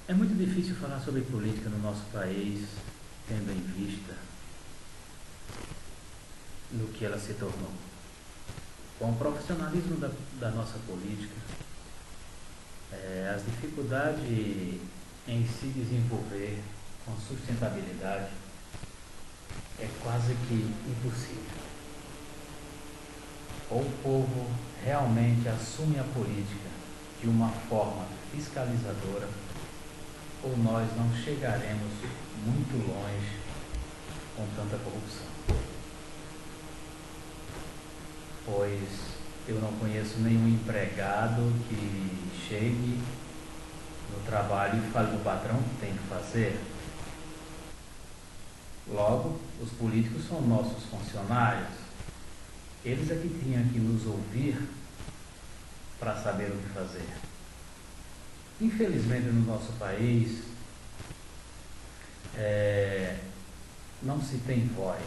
É muito difícil falar sobre política no nosso país, tendo em vista no que ela se tornou. Com o profissionalismo da nossa política, as dificuldades em se desenvolver com sustentabilidade é quase que impossível. Ou o povo realmente assume a política de uma forma fiscalizadora, ou nós não chegaremos muito longe com tanta corrupção. Pois eu não conheço nenhum empregado que chegue no trabalho e fale do patrão o que tem que fazer. Logo, os políticos são nossos funcionários. Eles é que tinham que nos ouvir para saber o que fazer. Infelizmente, no nosso país, não se tem voz.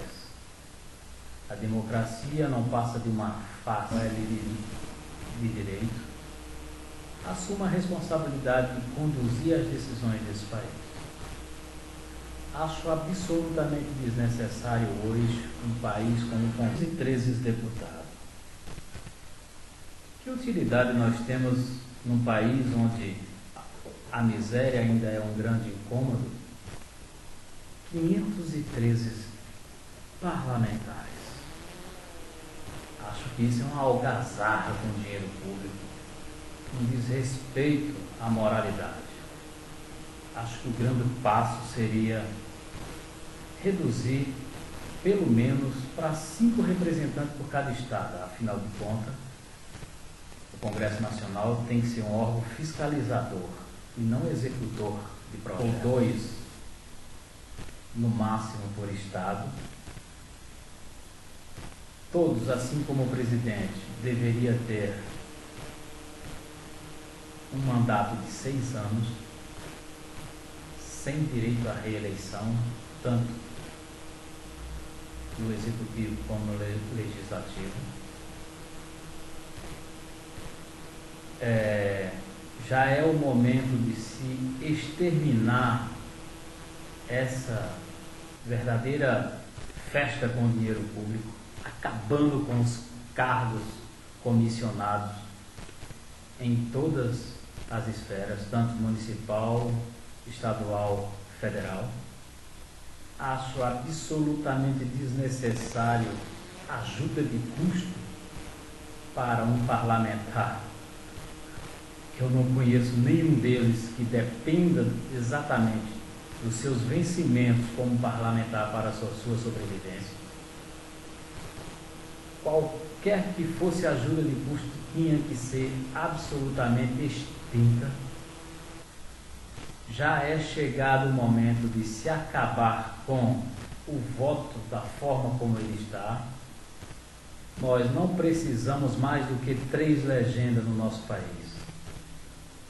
A democracia não passa de uma farsa de direito. Assuma a responsabilidade de conduzir as decisões desse país. Acho absolutamente desnecessário hoje um país com 13 deputados. Que utilidade nós temos num país onde a miséria ainda é um grande incômodo? 513 parlamentares. Acho que isso é uma algazarra com o dinheiro público, um desrespeito à moralidade. Acho que o grande passo seria reduzir pelo menos para 5 representantes por cada estado. Afinal de contas, o Congresso Nacional tem que ser um órgão fiscalizador e não executor de projetos. Ou 2, no máximo, por estado. Todos, assim como o presidente, deveria ter um mandato de 6 anos, sem direito à reeleição, tanto no executivo como no legislativo. Já é o momento de se exterminar essa verdadeira festa com o dinheiro público, acabando com os cargos comissionados em todas as esferas, tanto municipal, estadual, federal. Acho absolutamente desnecessário ajuda de custo para um parlamentar. Eu não conheço nenhum deles que dependa exatamente dos seus vencimentos como parlamentar para a sua sobrevivência. Qualquer que fosse a ajuda de custo tinha que ser absolutamente extinta. Já é chegado o momento de se acabar com o voto da forma como ele está. Nós não precisamos mais do que 3 legendas no nosso país.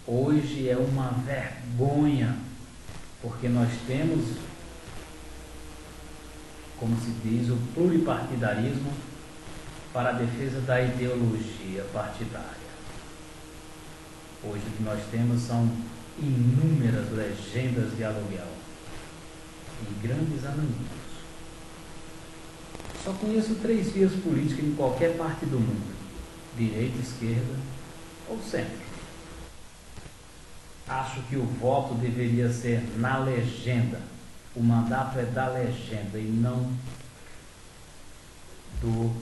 Hoje é uma vergonha, porque nós temos, como se diz, o pluripartidarismo para a defesa da ideologia partidária. Hoje o que nós temos são inúmeras legendas de aluguel e grandes anônimos. Só conheço 3 vias políticas em qualquer parte do mundo: direita, esquerda ou centro. Acho que o voto deveria ser na legenda. O mandato é da legenda e não do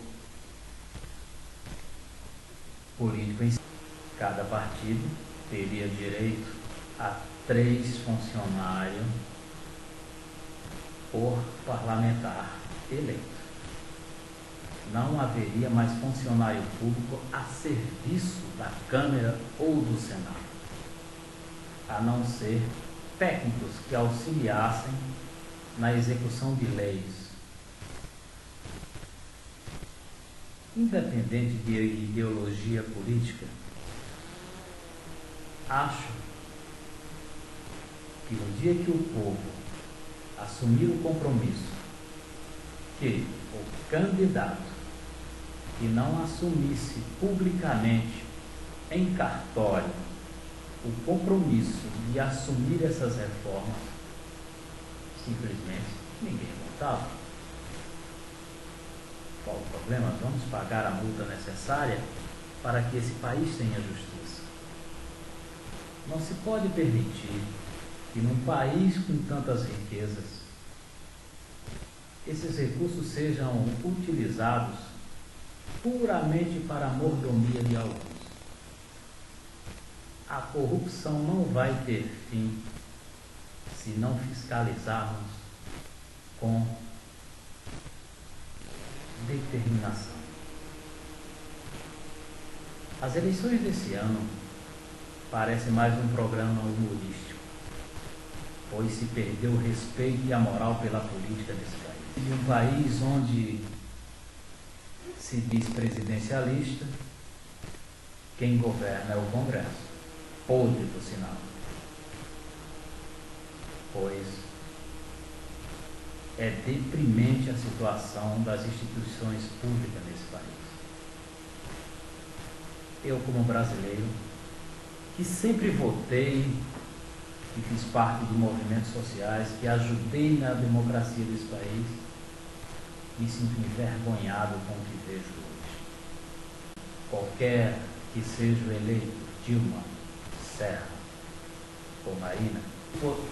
político em si. Cada partido teria direito a 3 funcionários por parlamentar eleito. Não haveria mais funcionário público a serviço da Câmara ou do Senado, a não ser técnicos que auxiliassem na execução de leis. Independente de ideologia política, acho que no dia que o povo assumir o compromisso que o candidato que não assumisse publicamente em cartório o compromisso de assumir essas reformas, simplesmente ninguém votava. Qual o problema? Vamos pagar a multa necessária para que esse país tenha justiça. Não se pode permitir que num país com tantas riquezas, esses recursos sejam utilizados puramente para a mordomia de alguns. A corrupção não vai ter fim se não fiscalizarmos com determinação. As eleições desse ano parecem mais um programa humorístico, pois se perdeu o respeito e a moral pela política desse país. De um país onde se diz presidencialista, quem governa é o Congresso, podre por sinal, pois é deprimente a situação das instituições públicas nesse país. Eu, como brasileiro, que sempre votei, que fiz parte de movimentos sociais, que ajudei na democracia desse país, me sinto envergonhado com o que vejo hoje. Qualquer que seja o eleito, Dilma, Serra ou Marina,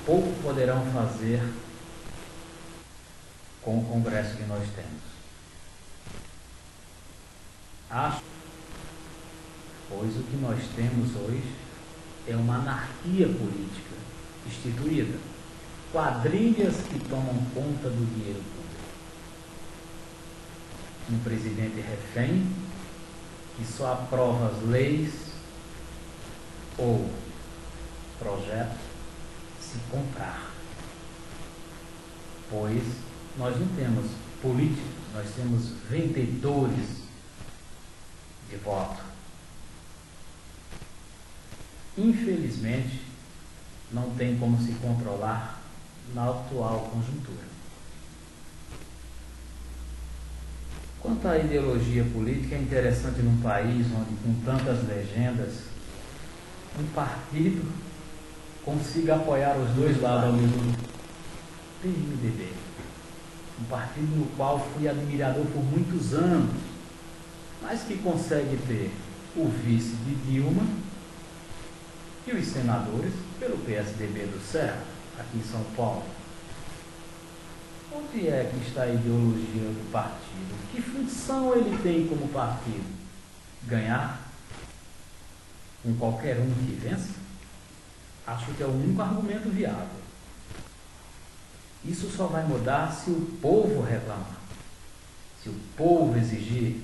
pouco poderão fazer com o Congresso que nós temos. Acho, pois o que nós temos hoje é uma anarquia política instituída, quadrilhas que tomam conta do dinheiro público. Um presidente refém que só aprova as leis ou projetos se comprar, pois nós não temos políticos, nós temos vendedores de voto. Infelizmente, não tem como se controlar na atual conjuntura. Quanto à ideologia política, é interessante num país onde, com tantas legendas, um partido consiga apoiar os dois lados ao mesmo tempo. PMDB, um partido no qual fui admirador por muitos anos, mas que consegue ter o vice de Dilma e os senadores pelo PSDB do Serra, aqui em São Paulo. Onde é que está a ideologia do partido? Que função ele tem como partido? Ganhar com qualquer um que vença? Acho que é o único argumento viável. Isso só vai mudar se o povo reclamar, se o povo exigir.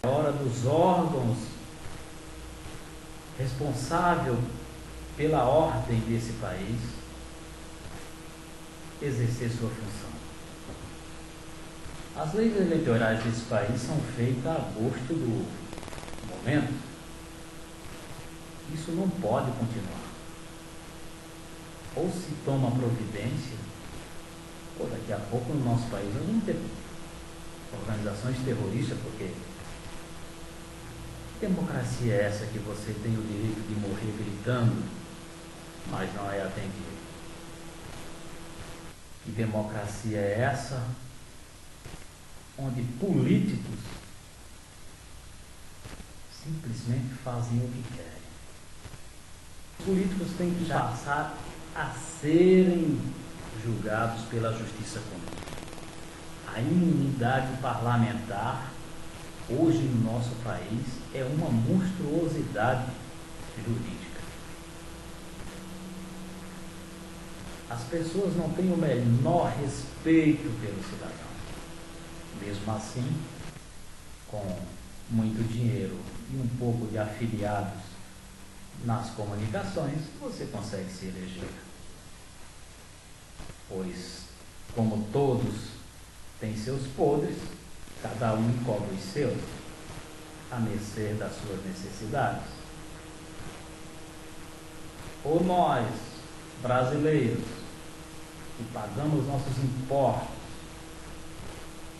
É hora dos órgãos responsáveis pela ordem desse país exercer sua função. As leis eleitorais desse país são feitas a gosto do momento. Isso não pode continuar. Ou se toma providência, ou daqui a pouco no nosso país nós vamos ter organizações terroristas, porque que democracia é essa que você tem o direito de morrer gritando, mas não é atendido? Que democracia é essa onde políticos simplesmente fazem o que querem? Os políticos têm que passar a serem julgados pela justiça comum. A imunidade parlamentar, hoje no nosso país, é uma monstruosidade jurídica. As pessoas não têm o menor respeito pelo cidadão. Mesmo assim, com muito dinheiro e um pouco de afiliados nas comunicações, você consegue se eleger. Pois, como todos têm seus podres, cada um encobre os seus, a mercê das suas necessidades. Ou nós, brasileiros, que pagamos nossos impostos,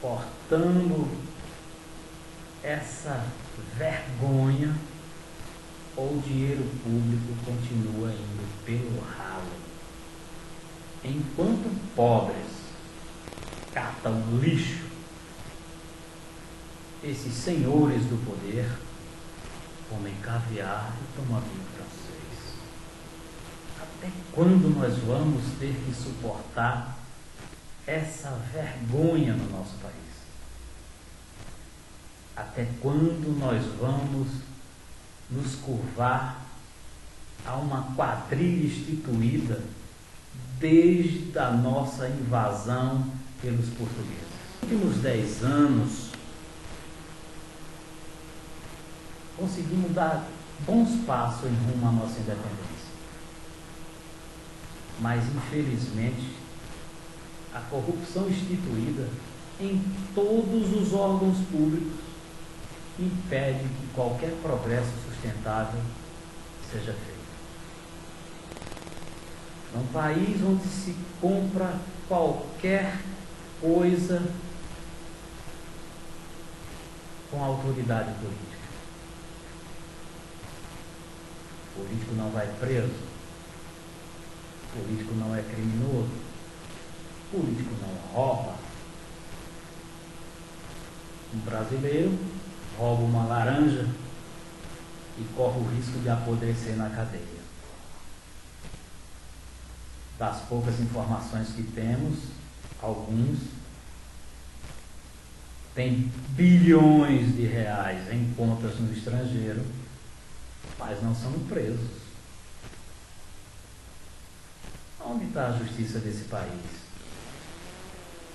portando essa vergonha, ou o dinheiro público continua indo pelo ralo, enquanto pobres catam lixo, esses senhores do poder comem caviar e tomam vinho francês. Até quando nós vamos ter que suportar essa vergonha no nosso país? Até quando nós vamos nos curvar a uma quadrilha instituída desde a nossa invasão pelos portugueses? Nos últimos 10 anos, conseguimos dar bons passos em rumo à nossa independência. Mas, infelizmente, a corrupção instituída em todos os órgãos públicos impede que qualquer progresso sustentável seja feito. Num país onde se compra qualquer coisa com autoridade política. O político não vai preso, o político não é criminoso, o político não rouba. Um brasileiro rouba uma laranja e corre o risco de apodrecer na cadeia. Das poucas informações que temos, alguns têm bilhões de reais em contas no estrangeiro, mas não são presos. Onde está a justiça desse país?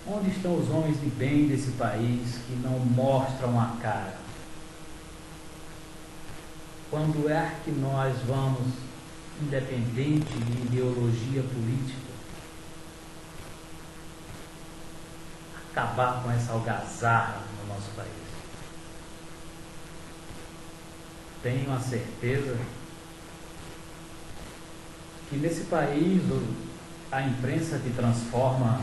Onde estão os homens de bem desse país que não mostram a cara? Quando é que nós vamos, independente de ideologia política, acabar com essa algazarra no nosso país? Tenho a certeza que nesse país a imprensa te transforma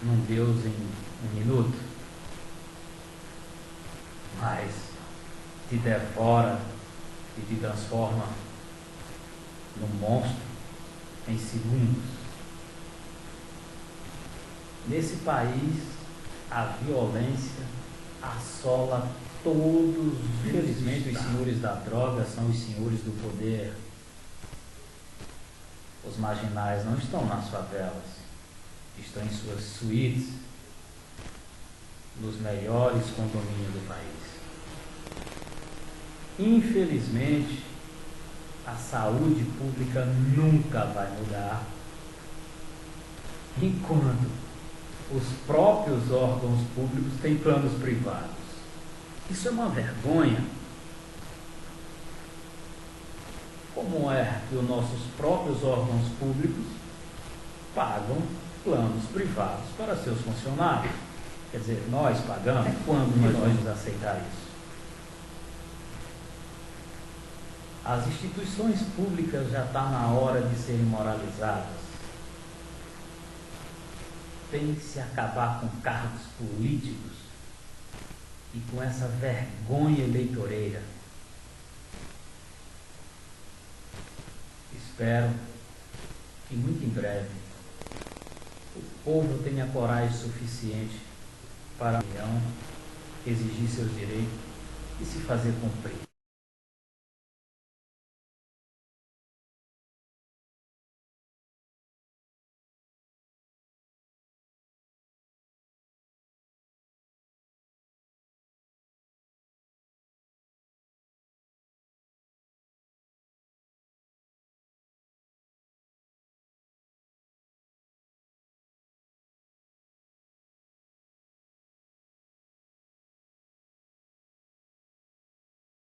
num Deus em um minuto, mas te devora e te transforma num monstro em segundos. Nesse país, a violência assola todos. Infelizmente, os senhores da droga são os senhores do poder. Os marginais não estão nas favelas, estão em suas suítes, nos melhores condomínios do país. Infelizmente, a saúde pública nunca vai mudar enquanto os próprios órgãos públicos têm planos privados. Isso é uma vergonha. Como é que os nossos próprios órgãos públicos pagam planos privados para seus funcionários? Quer dizer, nós pagamos? Até quando nós vamos aceitar isso? As instituições públicas já está na hora de serem moralizadas. Tem que se acabar com cargos políticos e com essa vergonha eleitoreira. Espero que muito em breve o povo tenha coragem suficiente para a União exigir seus direitos e se fazer cumprir.